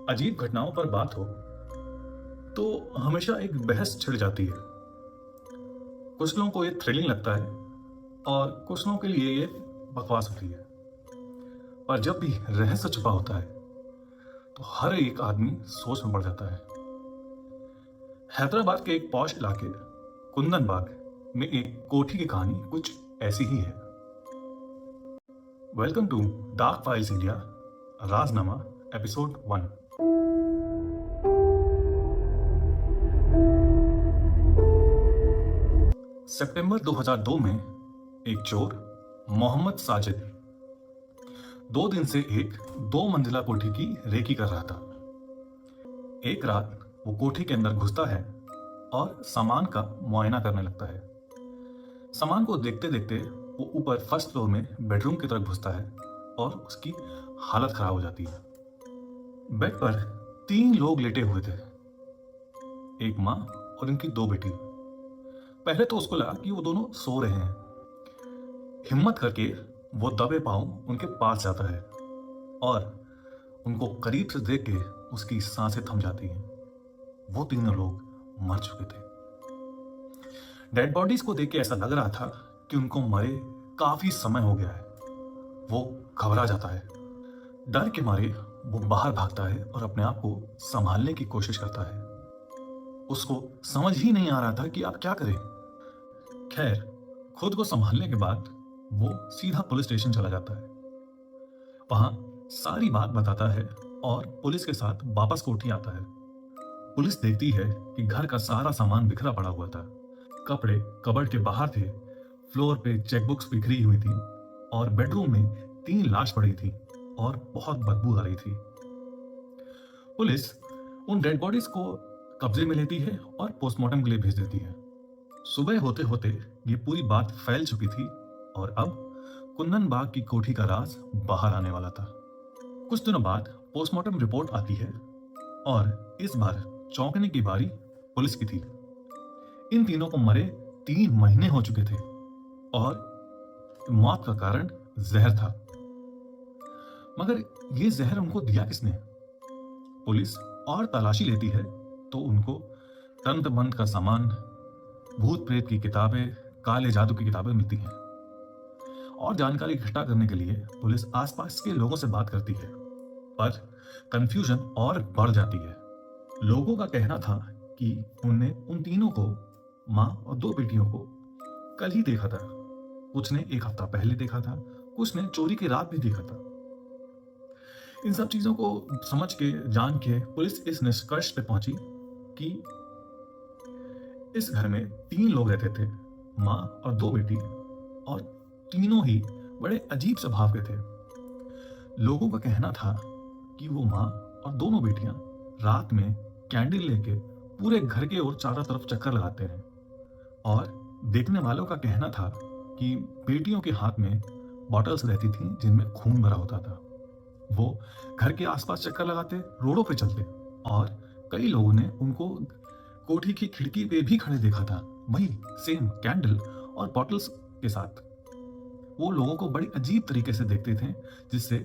अजीब घटनाओं पर बात हो तो हमेशा एक बहस छिड़ जाती है। कुछ लोगों को ये थ्रिलिंग लगता है और कुछ लोगों के लिए ये बकवास होती है। पर जब भी रहस्य छुपा होता है तो हर एक आदमी सोच में पड़ जाता है। हैदराबाद के एक पॉश इलाके कुंदन बाग में एक कोठी की कहानी कुछ ऐसी ही है। Welcome to dark files India, राजनामा एपिसोड 1। सितंबर 2002 में एक चोर मोहम्मद साजिद 2 दिन से एक 2 मंजिला कोठी की रेकी कर रहा था। एक रात वो कोठी के अंदर घुसता है और सामान का मुआयना करने लगता है। सामान को देखते देखते वो ऊपर फर्स्ट फ्लोर में बेडरूम की तरफ घुसता है और उसकी हालत खराब हो जाती है। बेड पर 3 लोग लेटे हुए थे, एक माँ और उनकी 2 बेटी। पहले तो उसको लगा कि वो दोनों सो रहे हैं। हिम्मत करके वो दबे पांव उनके पास जाता है और उनको करीब से देख के उसकी सांसें थम जाती हैं। वो 3 लोग मर चुके थे। डेड बॉडीज को देख के ऐसा लग रहा था कि उनको मरे काफी समय हो गया है। वो घबरा जाता है। डर के मारे वो बाहर भागता है और अपने आप को संभालने की कोशिश करता है। उसको समझ ही नहीं आ रहा था कि आप क्या करें। खैर, खुद को संभालने के बाद वो सीधा पुलिस स्टेशन चला जाता है। वहां सारी बात बताता है और पुलिस के साथ वापस कोठी आता है। पुलिस देखती है कि घर का सारा सामान बिखरा पड़ा हुआ था। कपड़े कबर्ड के बाहर थे, फ्लोर पे चेकबुक्स बिखरी हुई थी और बेडरूम में 3 लाश पड़ी थी और बहुत बदबू आ रही थी। पुलिस उन डेड बॉडीज को कब्जे में लेती है और पोस्टमार्टम के लिए भेज देती है। सुबह होते होते ये पूरी बात फैल चुकी थी और अब कुंदन बाग की कोठी का राज बाहर आने वाला था। कुछ दिनों बाद पोस्टमार्टम रिपोर्ट आती है और इस बार चौंकने की बारी पुलिस की थी। इन तीनों को मरे 3 महीने हो चुके थे और मौत का कारण जहर था। मगर ये जहर उनको दिया किसने? पुलिस और तलाशी लेती है तो उनको तंत्र मंत्र का सामान, भूत प्रेत की किताबें, काले जादू की किताबें मिलती हैं। और जानकारी इकट्ठा करने के लिए पुलिस आसपास के लोगों से बात करती है, पर कंफ्यूजन और बढ़ जाती है। लोगों का कहना था कि उनने उन तीनों को, माँ और 2 बेटियों को, कल ही देखा था। कुछ ने 1 हफ्ता पहले देखा था, कुछ ने चोरी की रात भी देखा था। इन सब चीजों को समझ के, जान के पुलिस इस निष्कर्ष पे पहुंची कि इस घर में 3 लोग रहते थे, माँ और 2 बेटी, और तीनों ही बड़े अजीब स्वभाव के थे। लोगों का कहना था कि वो माँ और दोनों बेटियां रात में कैंडल लेके पूरे घर के ओर चारों तरफ चक्कर लगाते हैं। और देखने वालों का कहना था कि बेटियों के हाथ में बॉटल्स रहती थी जिनमें खून भरा होता था। वो घर के आसपास चक्कर लगाते, रोडों पे चलते, और कई लोगों ने उनको कोठी की खिड़की पे भी खड़े देखा था, वही सेम कैंडल और बॉटल्स के साथ। वो लोगों को बड़ी अजीब तरीके से देखते थे, जिससे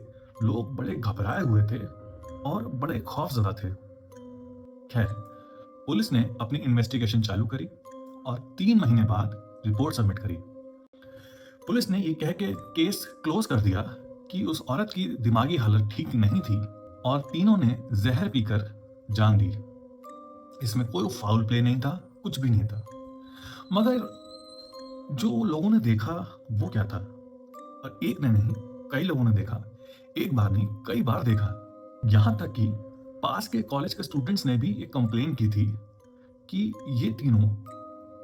लोग बड़े घबराए हुए थे और बड़े खौफजदा थे। खैर, पुलिस ने अपनी इन्वेस्टिगेशन चालू करी और 3 महीने बाद रिपोर्ट सबमिट करी। पुलिस ने ये कह के केस क्लोज कर दिया कि उस औरत की दिमागी हालत ठीक नहीं थी और तीनों ने जहर पीकर जान दी। इसमें कोई फाउल प्ले नहीं था, कुछ भी नहीं था। मगर जो लोगों ने देखा वो क्या था? और एक ने नहीं, कई लोगों ने देखा। एक बार नहीं, कई बार देखा। यहां तक कि पास के कॉलेज के स्टूडेंट्स ने भी एक कंप्लेन की थी कि ये तीनों,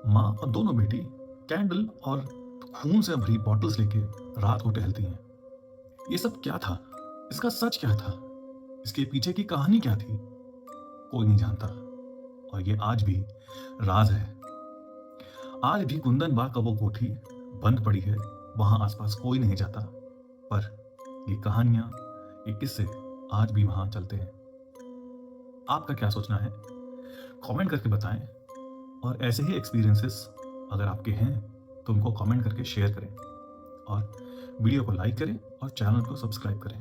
माँ और 2 बेटी, कैंडल और खून से भरी बॉटल्स लेके रात को टहलती हैं। ये सब क्या था? इसका सच क्या था? इसके पीछे की कहानी क्या थी? कोई नहीं जानता और ये आज भी राज है। आज भी कुंदन बाग का वो कोठी बंद पड़ी है। वहां आसपास कोई नहीं जाता, पर ये कहानियां, ये किस्से आज भी वहां चलते हैं। आपका क्या सोचना है? कमेंट करके बताएं। और ऐसे ही एक्सपीरियंसेस अगर आपके हैं तो उनको कमेंट करके शेयर करें और वीडियो को लाइक करें और चैनल को सब्सक्राइब करें।